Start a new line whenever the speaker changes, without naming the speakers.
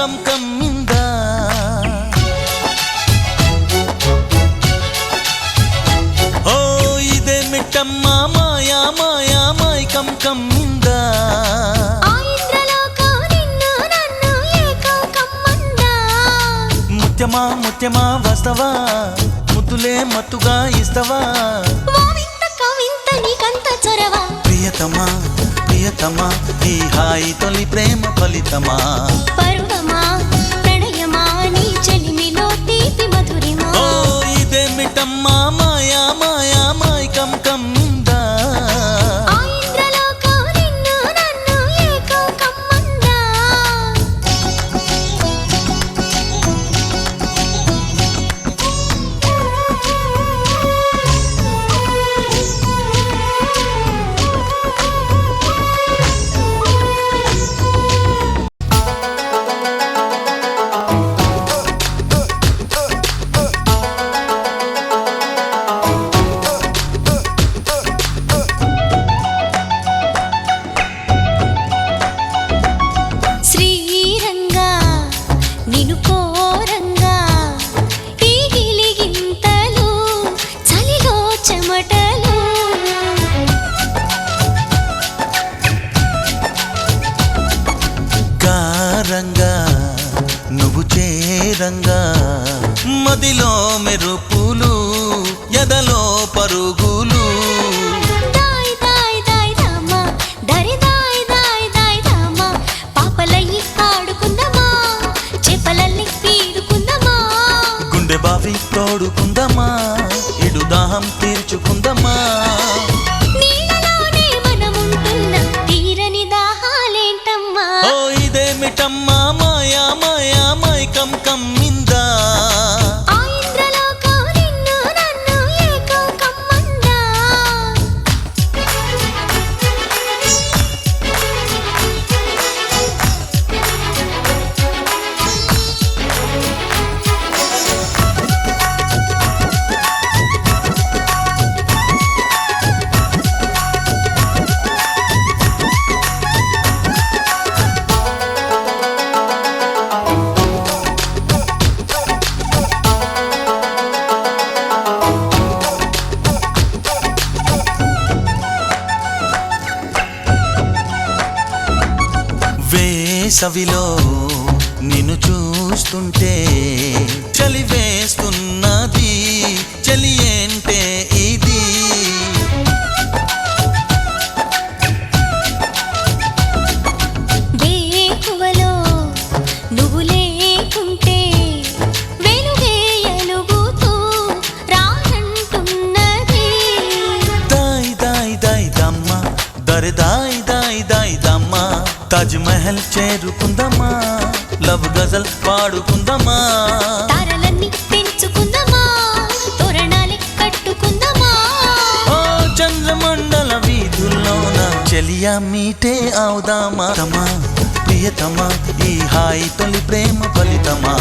come కమ్మిందా ఓ ఇదే మిట్టమ్మా మాయా మాయా మైకం కమ్మిందా ముత్యమా ముత్యమా వస్తవా ముద్దులే మత్తుగా ఇస్తవా ప్రియతమా ప్రియతమా ఈ హాయి తొలి ప్రేమ ఫలితమా
పరువమా ప్రణయమా నీ చెలిమిలో తీపి మధురిమా
ఓ ఇదే మిట్టమ్మా మాయా మాయా మైకం కమ్మిందా రంగా నువ్వు చేరంగా మదిలో మెరుపులు ఎదలో పరుగులు గుండె బావి తోడుకుందమా ఇడు దాహం తీర్చుకుందమా మిట్టమ్మా మాయా మాయా మైకం కమ్మిందా వేసవిలో నిన్ను చూస్తుంటే చలి వేస్తున్నది చలి ఏంటే ఇది
వేకువలో నువ్వు లేకుంటే వెలుగే ఎలుగుతూ రానంటున్నది
దాయ్ దాయ్ దాయ్ దమ్మ దరి దాయ్ దాయ్ దాయ్ దమ్మ తాజ్ మహల్ చేరుకుందమా లవ్ గజల్ పాడుకుందమా
తారలన్నీ పెంచుకుందమా తోరణాలే కట్టుకుందమా
ఓ చంద్రమండల వీధుల్లోన చెలియా మీటే అవుదామా తమా ప్రియతమా ఈ హాయి తొలి ప్రేమ ఫలితమా